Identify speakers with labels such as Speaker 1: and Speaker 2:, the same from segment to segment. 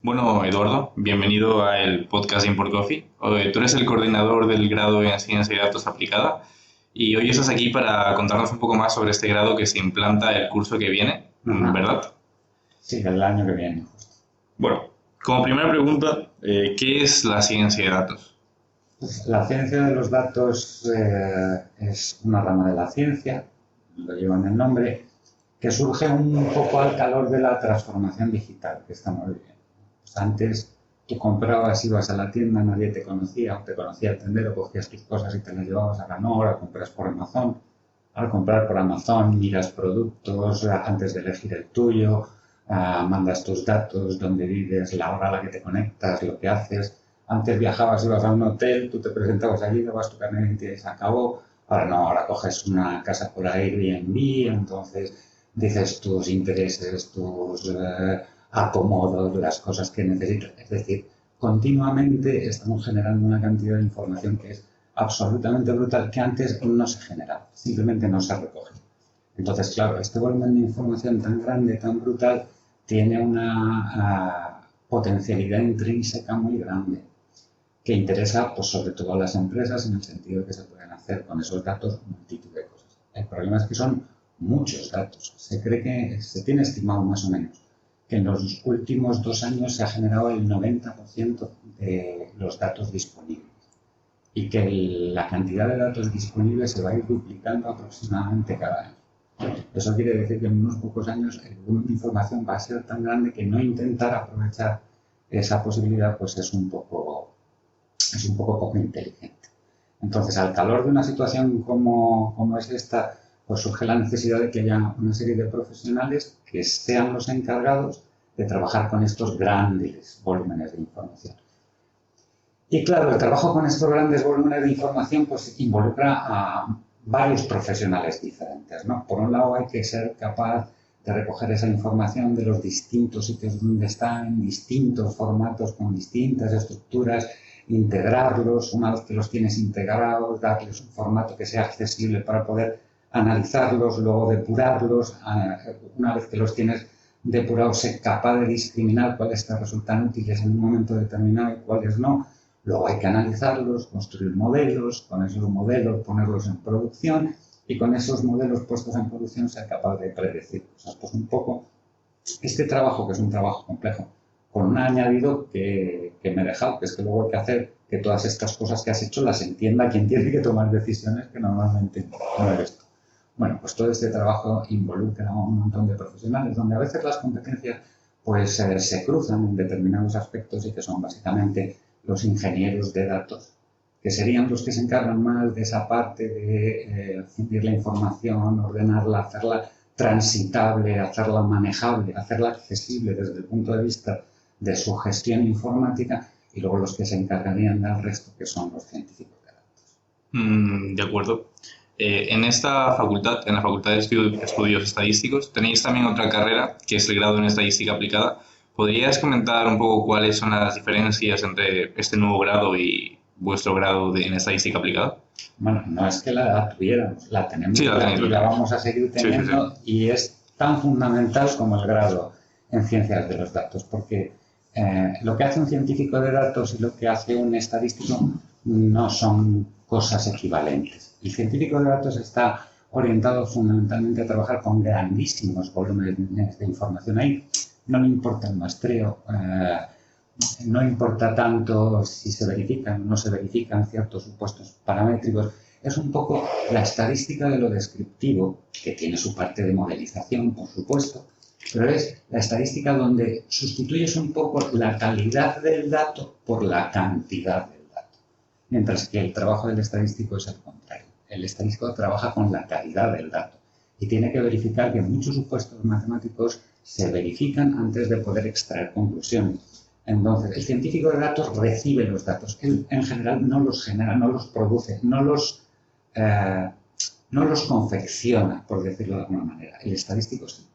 Speaker 1: Bueno, Eduardo, bienvenido al podcast de Import Coffee. Tú eres el coordinador del grado en Ciencia de Datos Aplicada y hoy estás aquí para contarnos un poco más sobre este grado que se implanta el curso que viene,
Speaker 2: Ajá.
Speaker 1: ¿verdad?
Speaker 2: Sí, el año que viene, justo.
Speaker 1: Bueno, como primera pregunta, ¿qué es la ciencia de datos?
Speaker 2: Pues la ciencia de los datos es una rama de la ciencia, lo lleva en el nombre, que surge un poco al calor de la transformación digital que estamos viviendo. Pues antes tú comprabas, ibas a la tienda, nadie te conocía, o te conocía el tendero, cogías tus cosas y te las llevabas. Ahora no, ahora compras por Amazon. Al comprar por Amazon miras productos antes de elegir el tuyo, mandas tus datos, dónde vives, la hora a la que te conectas, lo que haces. Antes viajabas, ibas a un hotel, tú te presentabas allí, dabas tu carnet de identidad y se acabó. Ahora no, ahora coges una casa por Airbnb, entonces dices tus intereses, tus acomodos, las cosas que necesitas. Es decir, continuamente estamos generando una cantidad de información que es absolutamente brutal, que antes no se generaba, simplemente no se recoge. Entonces, claro, este volumen de información tan grande, tan brutal, tiene una potencialidad intrínseca muy grande que interesa, pues, sobre todo a las empresas en el sentido de que se pueden hacer con esos datos multitud de cosas. El problema es que son muchos datos. Se cree que se tiene estimado más o menos que en los últimos 2 años se ha generado el 90% de los datos disponibles y que la cantidad de datos disponibles se va a ir duplicando aproximadamente cada año. Eso quiere decir que en unos pocos años el volumen de información va a ser tan grande que no intentar aprovechar esa posibilidad pues es un poco poco inteligente. Entonces, al calor de una situación como es esta, pues surge la necesidad de que haya una serie de profesionales que sean los encargados de trabajar con estos grandes volúmenes de información. Y claro, el trabajo con estos grandes volúmenes de información pues involucra a varios profesionales diferentes, ¿no? Por un lado hay que ser capaz de recoger esa información de los distintos sitios donde están, en distintos formatos, con distintas estructuras, integrarlos, una vez que los tienes integrados, darles un formato que sea accesible para poder analizarlos, luego depurarlos, una vez que los tienes depurados, ser capaz de discriminar cuáles te resultan útiles en un momento determinado y cuáles no. Luego hay que analizarlos, construir modelos, con esos modelos ponerlos en producción y con esos modelos puestos en producción ser capaz de predecir cosas. Pues un poco este trabajo, que es un trabajo complejo, con un añadido que me he dejado, que es que luego hay que hacer que todas estas cosas que has hecho las entienda quien tiene que tomar decisiones, que normalmente no eres tú. Bueno, pues todo este trabajo involucra a un montón de profesionales, donde a veces las competencias pues se cruzan en determinados aspectos y que son básicamente los ingenieros de datos, que serían los que se encargan más de esa parte de recibir la información, ordenarla, hacerla transitable, hacerla manejable, hacerla accesible desde el punto de vista de su gestión informática, y luego los que se encargarían del resto, que son los científicos de datos.
Speaker 1: De acuerdo. En esta facultad, en la Facultad de Estudios Estadísticos, tenéis también otra carrera, que es el grado en Estadística Aplicada. ¿Podrías comentar un poco cuáles son las diferencias entre este nuevo grado y vuestro grado en Estadística Aplicada?
Speaker 2: Bueno, no es que la tuviéramos, la tenemos
Speaker 1: Sí, la tenéis,
Speaker 2: y
Speaker 1: la
Speaker 2: la
Speaker 1: tenéis.
Speaker 2: vamos a seguir
Speaker 1: Sí, sí, sí.
Speaker 2: teniendo, y es tan fundamental como el grado en ciencias de los datos, porque lo que hace un científico de datos y lo que hace un estadístico no son cosas equivalentes. El científico de datos está orientado fundamentalmente a trabajar con grandísimos volúmenes de información. Ahí no le importa el muestreo, no importa tanto si se verifican o no se verifican ciertos supuestos paramétricos. Es un poco la estadística de lo descriptivo, que tiene su parte de modelización, por supuesto, pero es la estadística donde sustituyes un poco la calidad del dato por la cantidad del dato. Mientras que el trabajo del estadístico es el contrario. El estadístico trabaja con la calidad del dato y tiene que verificar que muchos supuestos matemáticos se verifican antes de poder extraer conclusiones. Entonces, el científico de datos recibe los datos. Él, en general, no los genera, no los produce, eh, no los confecciona, por decirlo de alguna manera. El estadístico sí.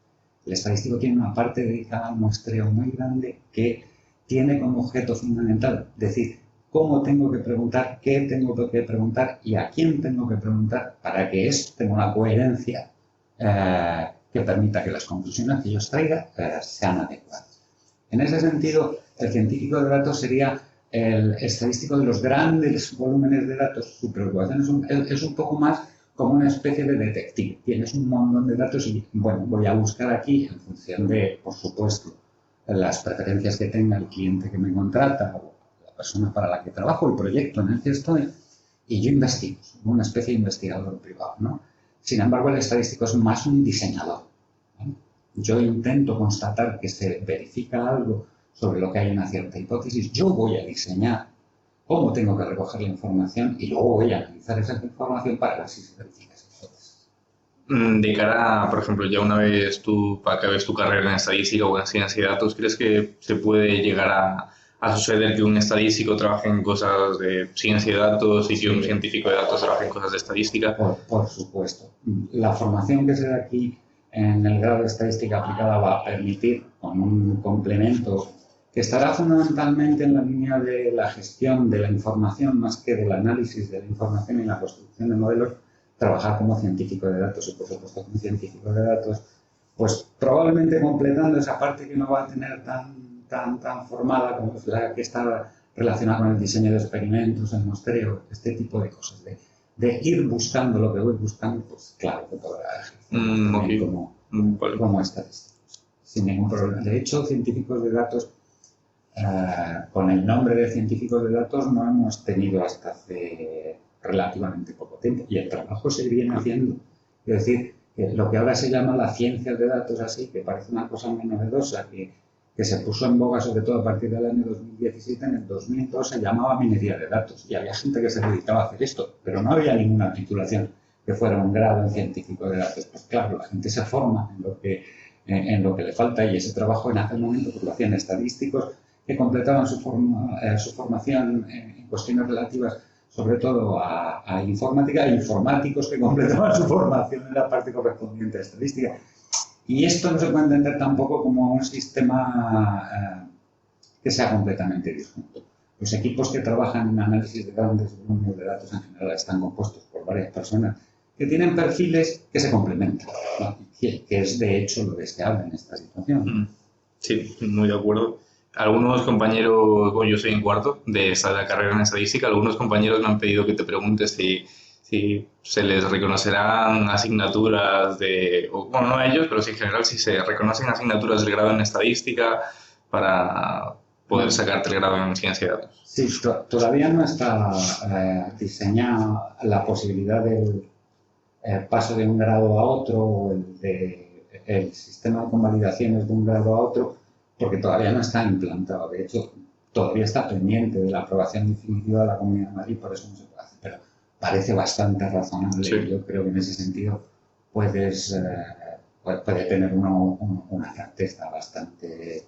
Speaker 2: El estadístico tiene una parte dedicada al muestreo muy grande que tiene como objeto fundamental decir cómo tengo que preguntar, qué tengo que preguntar y a quién tengo que preguntar para que eso tenga una coherencia que permita que las conclusiones que yo extraiga sean adecuadas. En ese sentido, el científico de datos sería el estadístico de los grandes volúmenes de datos. Su preocupación es un poco más como una especie de detective. Tienes un montón de datos y, bueno, voy a buscar aquí en función de, por supuesto, las preferencias que tenga el cliente que me contrata o la persona para la que trabajo, el proyecto en el que estoy, y yo investigo, soy una especie de investigador privado, ¿no? Sin embargo, el estadístico es más un diseñador, ¿no? Yo intento constatar que se verifica algo sobre lo que hay una cierta hipótesis, yo voy a diseñar cómo tengo que recoger la información y luego voy a analizar esa información para ver si se verifica esa hipótesis.
Speaker 1: De cara a, por ejemplo, ya una vez tú acabes tu carrera en estadística o en ciencia de datos, ¿crees que se puede llegar a suceder que un estadístico trabaje en cosas de ciencia de datos y que un científico de datos trabaje en cosas de estadística?
Speaker 2: Por supuesto. La formación que se da aquí en el grado de estadística aplicada va a permitir, con un complemento que estará fundamentalmente en la línea de la gestión de la información más que del análisis de la información y la construcción de modelos, trabajar como científico de datos y, por supuesto, como científico de datos, pues probablemente completando esa parte que no va a tener tan formada como es la que está relacionada con el diseño de experimentos, el muestreo, este tipo de cosas, de ir buscando lo que voy buscando, pues claro que podrá ejercer como estadístico, sin ningún problema. De hecho, científicos de datos, con el nombre de científicos de datos no hemos tenido hasta hace relativamente poco tiempo y el trabajo se viene haciendo. Es decir, lo que ahora se llama la ciencia de datos, así, que parece una cosa muy novedosa, que se puso en boga sobre todo a partir del año 2017, en el 2002 se llamaba minería de datos y había gente que se dedicaba a hacer esto, pero no había ninguna titulación que fuera un grado en científico de datos. Pues claro, la gente se forma en lo que le falta y ese trabajo en aquel momento pues, lo hacían estadísticos que completaban su formación en cuestiones relativas sobre todo a informática, e informáticos que completaban su formación en la parte correspondiente a estadística. Y esto no se puede entender tampoco como un sistema que sea completamente disjunto. Los equipos que trabajan en análisis de grandes volúmenes de datos en general están compuestos por varias personas que tienen perfiles que se complementan, ¿no? que es de hecho lo deseable en esta situación.
Speaker 1: Sí, muy de acuerdo. Algunos compañeros, bueno, yo soy en cuarto de la carrera en estadística, algunos compañeros me han pedido que te preguntes si se les reconocerán asignaturas bueno, no a ellos, pero sí en general, si se reconocen asignaturas del grado en estadística para poder sacarte el grado en ciencia de datos.
Speaker 2: Sí, todavía no está diseñada la posibilidad del paso de un grado a otro o el sistema de convalidaciones de un grado a otro, porque todavía no está implantado. De hecho, todavía está pendiente de la aprobación definitiva de la Comunidad de Madrid, por eso no se puede hacer. Pero parece bastante razonable. Sí. Yo creo que en ese sentido puede tener una certeza bastante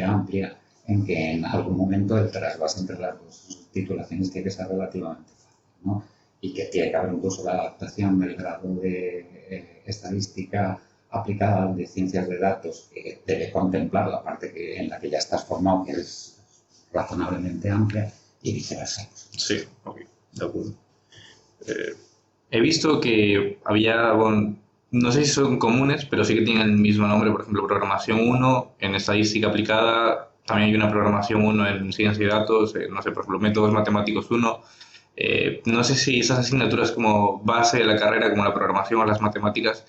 Speaker 2: amplia en que en algún momento el trasvase entre las dos titulaciones tiene que ser relativamente fácil, ¿no? Y que tiene que haber incluso la adaptación del grado de estadística aplicada al de ciencias de datos, que debe contemplar la parte en la que ya estás formado, que es razonablemente amplia, y viceversa.
Speaker 1: Sí, ok, de acuerdo. He visto que había, bueno, no sé si son comunes, pero sí que tienen el mismo nombre, por ejemplo, programación 1 en estadística aplicada, también hay una programación 1 en ciencia de datos, no sé, por ejemplo, métodos matemáticos 1. No sé si esas asignaturas como base de la carrera, como la programación o las matemáticas,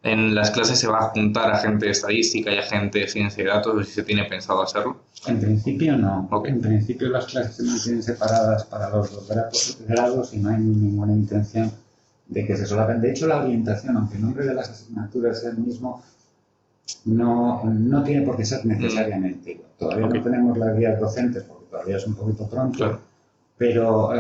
Speaker 1: en las clases se va a juntar a gente de estadística y a gente de ciencia de datos, o si se tiene pensado hacerlo.
Speaker 2: En principio no.
Speaker 1: Okay.
Speaker 2: En principio las clases se mantienen separadas para los dos grados y no hay ninguna intención de que se solapen. De hecho, la orientación, aunque el nombre de las asignaturas es el mismo, no tiene por qué ser necesariamente igual. Todavía no tenemos las guías docentes porque todavía es un poquito pronto. Claro. Pero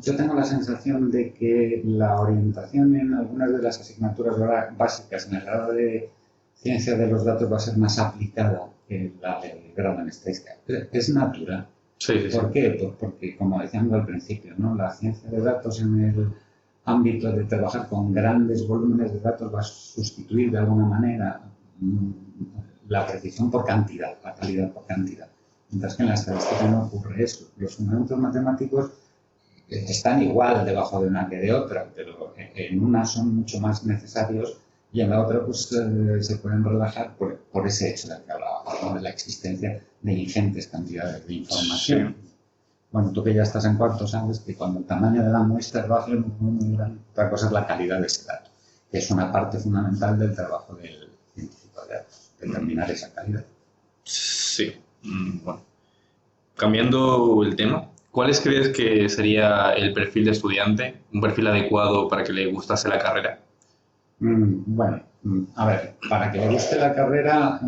Speaker 2: yo tengo la sensación de que la orientación en algunas de las asignaturas básicas en el grado de ciencia de los datos va a ser más aplicada que la del grado en estadística. Es natural.
Speaker 1: Sí.
Speaker 2: ¿Por qué? Pues porque, como decíamos al principio, ¿no? La ciencia de datos en el ámbito de trabajar con grandes volúmenes de datos va a sustituir de alguna manera la precisión por cantidad, la calidad por cantidad. Mientras que en la estadística no ocurre eso. Los fundamentos matemáticos están igual debajo de una que de otra, pero en una son mucho más necesarios y en la otra pues se pueden relajar por ese hecho del que hablaba, ¿no? De la existencia de ingentes cantidades de información.
Speaker 1: Sí.
Speaker 2: Bueno, tú que ya estás en cuarto sabes que cuando el tamaño de la muestra va a ser muy grande, otra cosa es la calidad de ese dato, que es una parte fundamental del trabajo del científico de datos, determinar esa calidad.
Speaker 1: Sí. Bueno. Cambiando el tema, ¿cuáles crees que sería el perfil de estudiante, un perfil adecuado para que le gustase la carrera?
Speaker 2: Bueno, a ver, para que le guste la carrera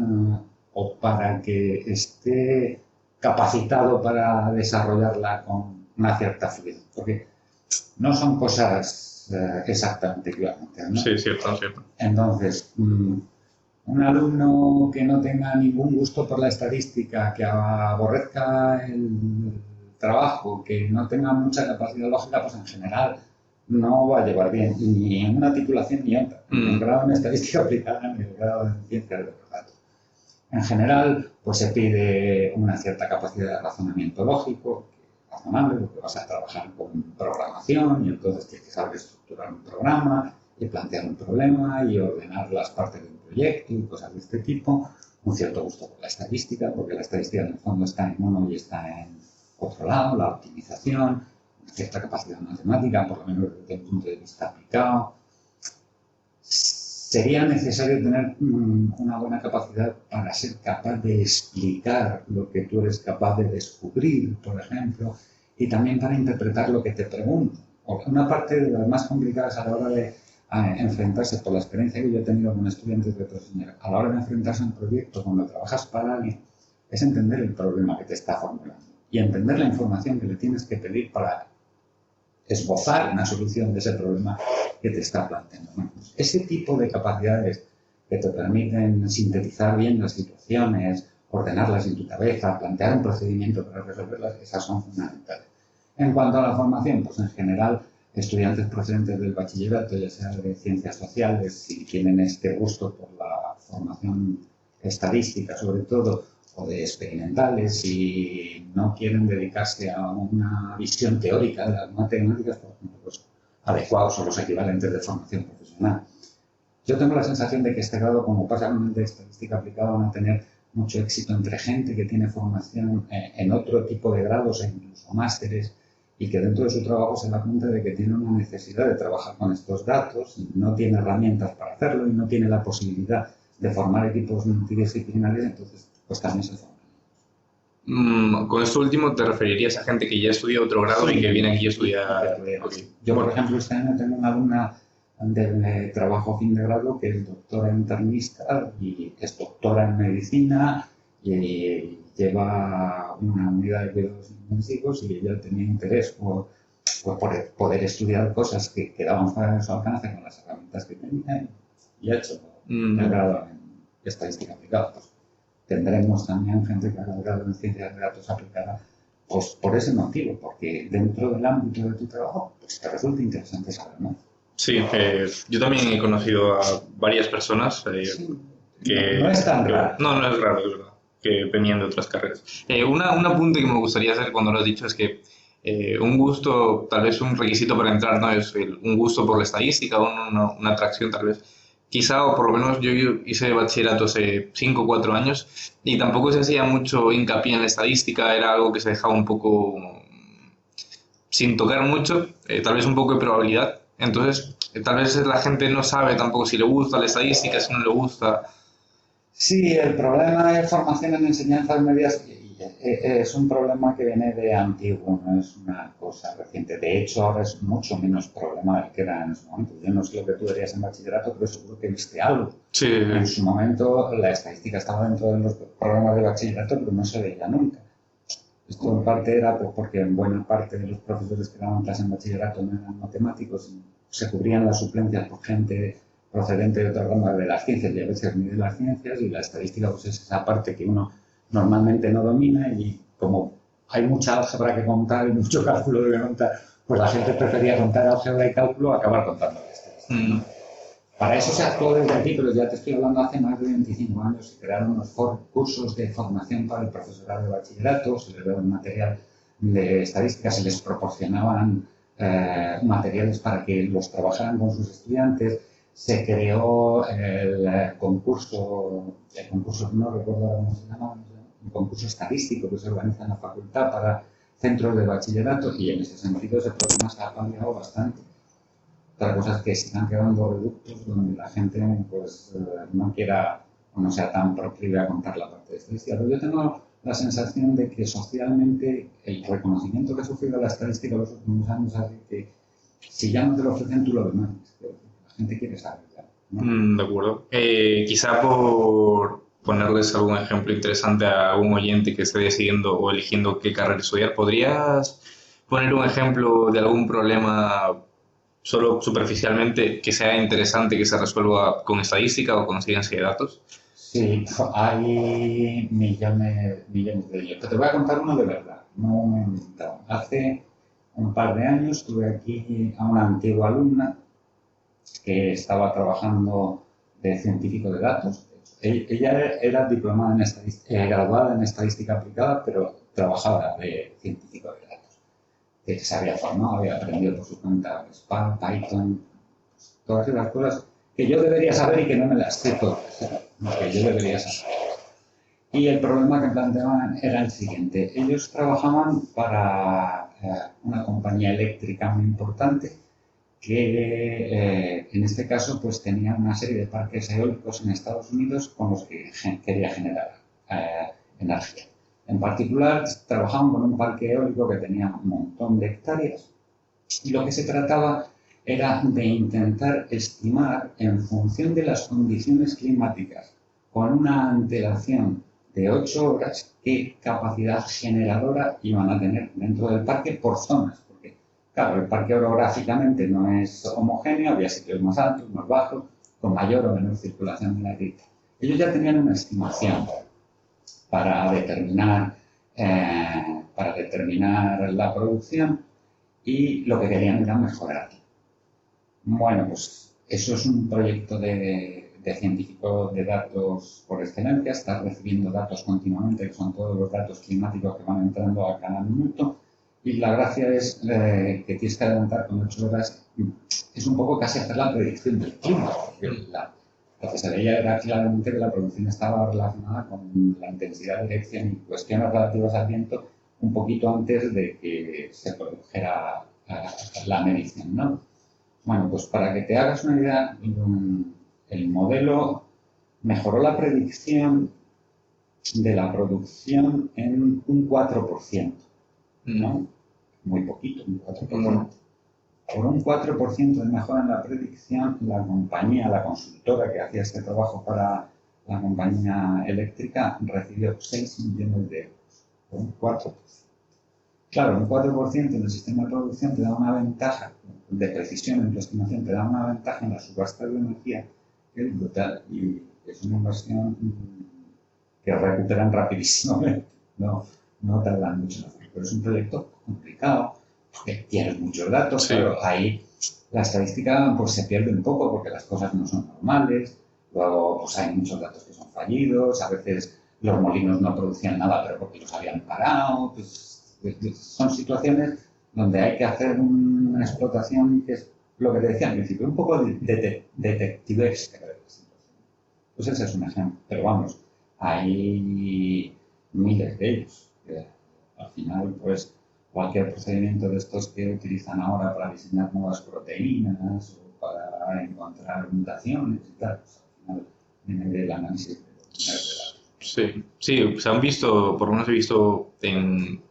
Speaker 2: o para que esté capacitado para desarrollarla con una cierta fluidez, porque no son cosas exactamente equivalentes, ¿no?
Speaker 1: Sí, cierto, cierto.
Speaker 2: Entonces, un alumno que no tenga ningún gusto por la estadística, que aborrezca el trabajo, que no tenga mucha capacidad lógica, pues en general no va a llevar bien ni en una titulación ni otra, ni el grado en estadística aplicada ni el grado en ciencias de los datos. En general, pues se pide una cierta capacidad de razonamiento lógico, razonable, porque vas a trabajar con programación y entonces tienes que saber estructurar un programa y plantear un problema y ordenar las partes de un proyecto y cosas de este tipo. Un cierto gusto por la estadística, porque la estadística en el fondo está en uno y está en otro lado, la optimización, una cierta capacidad matemática, por lo menos desde el punto de vista aplicado. Sería necesario tener una buena capacidad para ser capaz de explicar lo que tú eres capaz de descubrir, por ejemplo, y también para interpretar lo que te preguntan. Una parte de las más complicadas a la hora de enfrentarse, por la experiencia que yo he tenido con estudiantes de otros años, a la hora de enfrentarse a un proyecto, cuando trabajas para alguien, es entender el problema que te está formulando y entender la información que le tienes que pedir para esbozar una solución de ese problema que te está planteando. Bueno, pues ese tipo de capacidades que te permiten sintetizar bien las situaciones, ordenarlas en tu cabeza, plantear un procedimiento para resolverlas, esas son fundamentales. En cuanto a la formación, pues en general, estudiantes procedentes del bachillerato, ya sea de ciencias sociales, si tienen este gusto por la formación estadística sobre todo, o de experimentales, si no quieren dedicarse a una visión teórica de las matemáticas, por ejemplo, pues adecuados o los equivalentes de formación profesional. Yo tengo la sensación de que este grado, como pasa con el de estadística aplicada, van a tener mucho éxito entre gente que tiene formación en otro tipo de grados e incluso másteres y que dentro de su trabajo se da cuenta de que tiene una necesidad de trabajar con estos datos y no tiene herramientas para hacerlo y no tiene la posibilidad de formar equipos multidisciplinares, entonces pues también se forman.
Speaker 1: Con esto último te referirías a gente que ya estudia otro grado y que viene aquí a estudiar.
Speaker 2: Okay. Yo, por ejemplo, este año tengo una alumna de trabajo fin de grado que es doctora internista y es doctora en medicina y lleva una unidad de cuidados intensivos y ella tenía interés por poder estudiar cosas que quedaban fuera de su alcance con las herramientas que tenía y ha hecho el grado en estadística aplicada. Pues tendremos también gente que haga el grado en ciencias de datos aplicada pues por ese motivo, porque dentro del ámbito de tu trabajo pues te resulta interesante saber, ¿no?
Speaker 1: Sí, yo también he conocido a varias personas
Speaker 2: Sí,
Speaker 1: que...
Speaker 2: no es tan raro.
Speaker 1: No es raro, es verdad, que venían de otras carreras. Un apunte que me gustaría hacer cuando lo has dicho es que un gusto, tal vez un requisito para entrar, ¿no? Es un gusto por la estadística, una atracción tal vez. Quizá, o por lo menos yo hice bachillerato hace 5 o 4 años y tampoco se hacía mucho hincapié en la estadística, era algo que se dejaba un poco sin tocar mucho, tal vez un poco de probabilidad. Entonces, tal vez la gente no sabe tampoco si le gusta la estadística, si no le gusta.
Speaker 2: Sí, el problema de formación en enseñanzas medias es un problema que viene de antiguo, no es una cosa reciente. De hecho, ahora es mucho menos problema del que era en ese momento. Yo no sé lo que tú verías en bachillerato, pero seguro que viste algo.
Speaker 1: Sí.
Speaker 2: En su momento la estadística estaba dentro de los programas de bachillerato, pero no se veía nunca. Esto en parte era porque en buena parte de los profesores que daban clase en bachillerato no eran matemáticos, se cubrían las suplencias por gente procedente de otras ramas de las ciencias y a veces ni de las ciencias, y la estadística pues es esa parte que uno normalmente no domina y como hay mucha álgebra que contar y mucho cálculo que contar, pues la gente prefería contar álgebra y cálculo a acabar contando esto. Para eso se actuó desde aquí, pero ya te estoy hablando hace más de 25 años, se crearon unos cursos de formación para el profesorado de bachillerato, se les daba material de estadística, se les proporcionaban materiales para que los trabajaran con sus estudiantes, se creó el concurso, no recuerdo ahora cómo se llama, un concurso estadístico que se organiza en la facultad para centros de bachillerato, y en ese sentido ese problema se ha cambiado bastante. Otra cosa es que se están quedando reductos donde la gente pues, no quiera o no sea tan proclive a contar la parte de estadística. Pero yo tengo la sensación de que socialmente el reconocimiento que ha sufrido la estadística en los últimos años hace que si ya no te lo ofrecen, tú lo demandas. La gente quiere saber ya, ¿no?
Speaker 1: De acuerdo. Quizá por ponerles algún ejemplo interesante a un oyente que esté decidiendo o eligiendo qué carrera estudiar, ¿podrías poner un ejemplo de algún problema solo superficialmente que sea interesante que se resuelva con estadística o con ciencia de datos?
Speaker 2: Sí, hay millones de ellos. Pero te voy a contar uno de verdad, no me he inventado. Hace un par de años tuve aquí a una antigua alumna que estaba trabajando de científico de datos. Ella era diplomada en estadística, graduada en estadística aplicada, pero trabajaba de científico de datos. Que se había formado, había aprendido por su cuenta Spark, Python, todas esas cosas que yo debería saber y que no me las sé todas, que yo debería saber. Y el problema que planteaban era el siguiente. Ellos trabajaban para una compañía eléctrica muy importante que en este caso pues tenía una serie de parques eólicos en Estados Unidos con los que quería generar energía. En particular, trabajaban con un parque eólico que tenía un montón de hectáreas y lo que se trataba era de intentar estimar en función de las condiciones climáticas con una antelación de 8 horas qué capacidad generadora iban a tener dentro del parque por zonas. Claro, el parque orográficamente no es homogéneo, había sitios más altos, más bajos, con mayor o menor circulación de la grita. Ellos ya tenían una estimación para determinar la producción y lo que querían era mejorarla. Bueno, pues eso es un proyecto de científico de datos por excelencia, estar recibiendo datos continuamente, que son todos los datos climáticos que van entrando a cada minuto. Y la gracia es que tienes que adelantar con 8 horas, es un poco casi hacer la predicción del clima, porque lo que se veía era claramente que la producción estaba relacionada con la intensidad de dirección y cuestiones relativas al viento un poquito antes de que se produjera la medición, ¿no? Bueno, pues para que te hagas una idea, el modelo mejoró la predicción de la producción en un 4%. ¿No? Muy poquito, un 4%. Por un 4% de mejora en la predicción, la compañía, la consultora que hacía este trabajo para la compañía eléctrica recibió 6 millones de euros. Por un 4%. Claro, un 4% en el sistema de producción te da una ventaja de precisión en tu estimación, te da una ventaja en la subasta de energía que es brutal y es una inversión que recuperan rapidísimamente. No tardan mucho en hacerlo. Pero es un proyecto complicado, porque tienes muchos datos,
Speaker 1: Sí.
Speaker 2: pero ahí la estadística pues, se pierde un poco porque las cosas no son normales, luego pues, hay muchos datos que son fallidos, a veces los molinos no producían nada pero porque los habían parado, pues, son situaciones donde hay que hacer una explotación que es lo que te decía al principio, un poco detectivesca de la situación. Pues ese es un ejemplo, pero vamos, hay miles de ellos. Al final, pues, cualquier procedimiento de estos que utilizan ahora para diseñar nuevas proteínas o para encontrar mutaciones y tal, pues, al final viene del análisis de datos.
Speaker 1: Sí, se han visto, por lo menos he visto en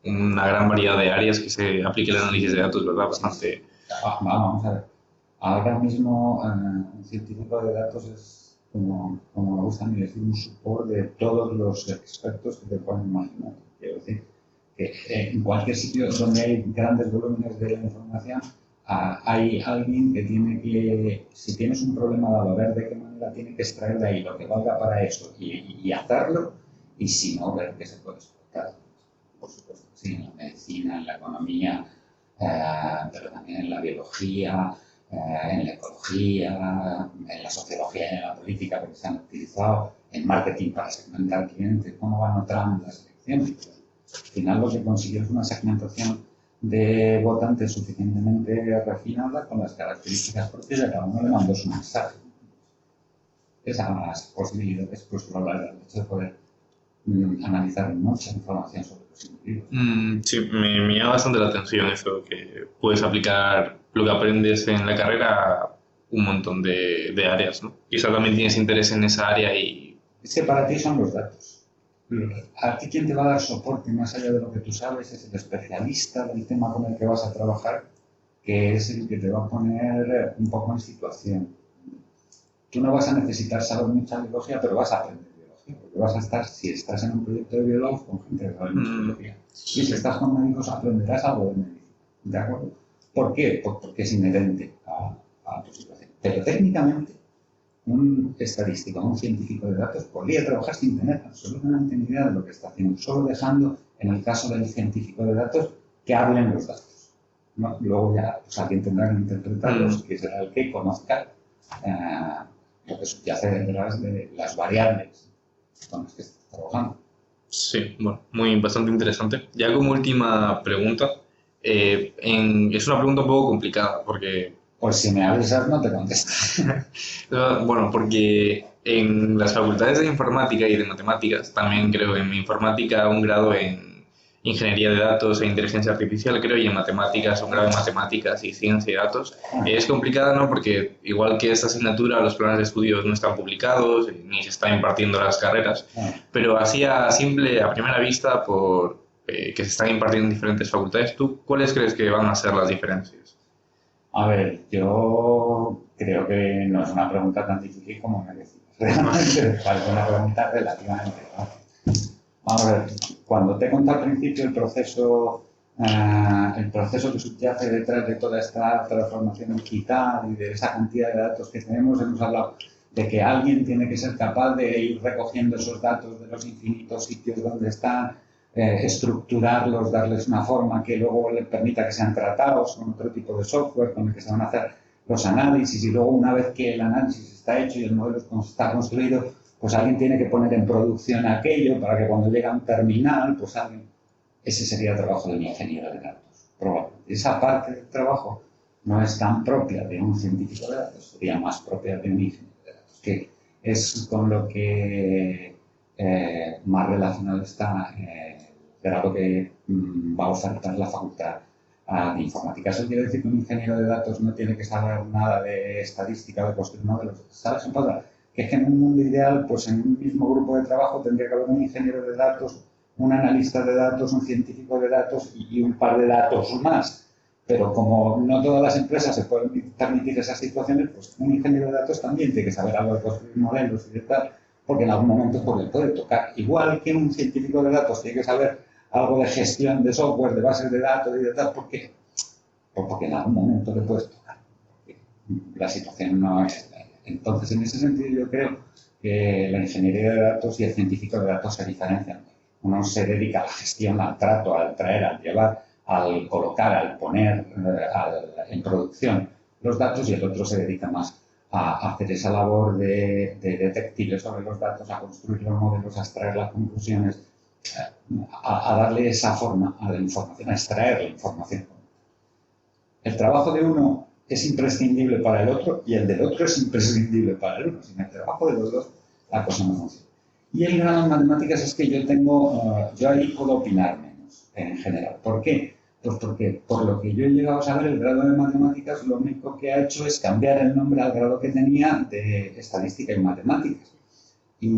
Speaker 1: una gran variedad de áreas que se aplique el análisis de datos, ¿verdad? Bastante.
Speaker 2: Vamos a ver. Ahora mismo, un científico de datos es, como me gusta a mí decir, un support de todos los expertos que te pueden imaginar. Quiero decir, que en cualquier sitio donde hay grandes volúmenes de información, hay alguien que tiene que, si tienes un problema dado, ver de qué manera tiene que extraer de ahí lo que valga para eso y hacerlo, y si no, ver qué se puede explotar. Por supuesto, sí, en la medicina, en la economía, pero también en la biología, en la ecología, en la sociología y en la política, porque se han utilizado en marketing para segmentar clientes, cómo van notando las elecciones. Al final lo que consiguió es una segmentación de votantes suficientemente refinada con las características propias y a cada uno le mandó su mensaje. Esas posibilidades, pues probablemente el hecho de poder analizar mucha información sobre los individuos.
Speaker 1: Sí, me llama bastante la atención eso, que puedes aplicar lo que aprendes en la carrera a un montón de áreas, ¿no? Quizá también tienes interés en esa área y...
Speaker 2: Es que para ti son los datos. A ti quien te va a dar soporte más allá de lo que tú sabes es el especialista del tema con el que vas a trabajar, que es el que te va a poner un poco en situación. Tú no vas a necesitar saber mucha biología, pero vas a aprender biología, porque vas a estar, si estás en un proyecto de biólogos, con gente que sabe mucho biología. Y si estás con médicos, aprenderás algo de medicina. ¿De acuerdo? ¿Por qué? Pues porque es inherente a tu situación. Pero técnicamente, un estadístico, un científico de datos podría trabajar sin tener absolutamente ni idea de lo que está haciendo, solo dejando, en el caso del científico de datos, que hablen los datos, ¿no? Luego ya pues, alguien tendrá que interpretarlos, que será el que conozca lo que subyace detrás de las variables con las que está trabajando.
Speaker 1: Sí, bueno, bastante interesante. Ya como última pregunta, es una pregunta un poco complicada porque...
Speaker 2: Pues si me avisas no te contesto.
Speaker 1: Bueno, porque en las facultades de informática y de matemáticas, también creo en informática un grado en ingeniería de datos e inteligencia artificial, creo, y en matemáticas un grado en matemáticas y ciencia de datos. Es complicada, ¿no? Porque igual que esta asignatura, los planes de estudios no están publicados, ni se están impartiendo las carreras, pero así a primera vista, por que se están impartiendo en diferentes facultades, ¿tú cuáles crees que van a ser las diferencias?
Speaker 2: A ver, yo creo que no es una pregunta tan difícil como me decís. Realmente es una pregunta relativamente fácil. Vamos a ver, cuando te conté al principio el proceso que subyace detrás de toda esta transformación digital y de esa cantidad de datos que tenemos, hemos hablado de que alguien tiene que ser capaz de ir recogiendo esos datos de los infinitos sitios donde están, estructurarlos, darles una forma que luego les permita que sean tratados con otro tipo de software con el que se van a hacer los análisis, y luego una vez que el análisis está hecho y el modelo está construido, pues alguien tiene que poner en producción aquello para que cuando llega a un terminal, pues ese sería el trabajo de un ingeniero de datos. Probablemente esa parte del trabajo no es tan propia de un científico de datos, sería más propia de un ingeniero de datos, que es con lo que más relacionado está el grado que va a ofertar la facultad de informática. Eso quiere decir que un ingeniero de datos no tiene que saber nada de estadística o de construir modelos. ¿Sabes qué pasa? Que es que en un mundo ideal, pues en un mismo grupo de trabajo tendría que haber un ingeniero de datos, un analista de datos, un científico de datos y un par de datos más. Pero como no todas las empresas se pueden permitir esas situaciones, pues un ingeniero de datos también tiene que saber algo de construir modelos y de tal, porque en algún momento pues, le puede tocar. Igual que un científico de datos tiene que saber algo de gestión de software, de bases de datos y de tal, ¿por qué? Pues porque en algún momento le puedes tocar. La situación no es... Entonces, en ese sentido, yo creo que la ingeniería de datos y el científico de datos se diferencian. Uno se dedica a la gestión, al trato, al traer, al llevar, al colocar, al poner en producción los datos, y el otro se dedica más a hacer esa labor de detective sobre los datos, a construir los modelos, a extraer las conclusiones, a darle esa forma a la información, a extraer la información. El trabajo de uno es imprescindible para el otro y el del otro es imprescindible para el uno. Sin el trabajo de los dos, la cosa no funciona. Y el grado en matemáticas es que yo ahí puedo opinar menos, en general. ¿Por qué? Pues porque, por lo que yo he llegado a saber, el grado de matemáticas lo único que ha hecho es cambiar el nombre al grado que tenía de estadística y matemáticas. Y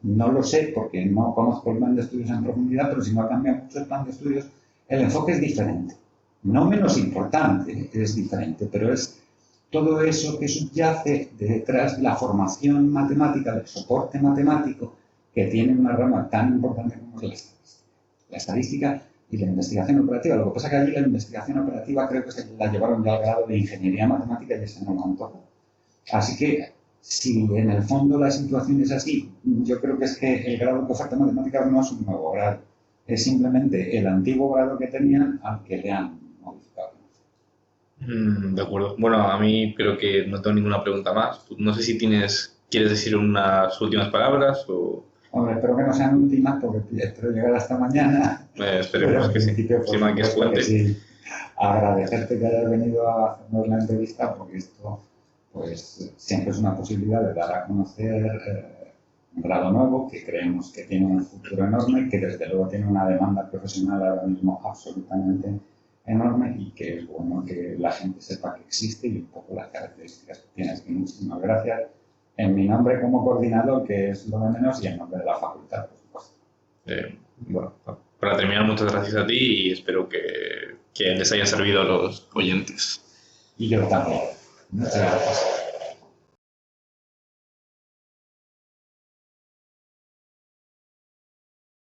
Speaker 2: no lo sé porque no conozco el plan de estudios en profundidad, pero si no ha cambiado mucho el plan de estudios, el enfoque es diferente. No menos importante, es diferente, pero es todo eso que subyace detrás de la formación matemática, del soporte matemático, que tiene una rama tan importante como es la estadística. La estadística y la investigación operativa. Lo que pasa es que allí la investigación operativa creo que se la llevaron ya al grado de ingeniería matemática y ese no lo han tocado. Así que, si en el fondo la situación es así, yo creo que es que el grado que oferta matemáticas no es un nuevo grado. Es simplemente el antiguo grado que tenían al que le han modificado.
Speaker 1: De acuerdo. Bueno, a mí creo que no tengo ninguna pregunta más. No sé si quieres decir unas últimas palabras o...
Speaker 2: Hombre, espero que no sean últimas porque espero llegar hasta mañana.
Speaker 1: Esperemos que sí.
Speaker 2: Si
Speaker 1: Encima que es puente.
Speaker 2: Sí. agradecerte que hayas venido a hacernos la entrevista, porque esto pues siempre es una posibilidad de dar a conocer un grado nuevo que creemos que tiene un futuro enorme y que desde luego tiene una demanda profesional ahora mismo absolutamente enorme, y que es bueno que la gente sepa que existe y un poco las características que tiene. Así que muchísimas gracias en mi nombre como coordinador, que es lo de menos, y en nombre de la facultad, por supuesto.
Speaker 1: Bueno, para terminar, muchas gracias a ti y espero que les haya servido a los oyentes.
Speaker 2: Y yo también. Muchas gracias.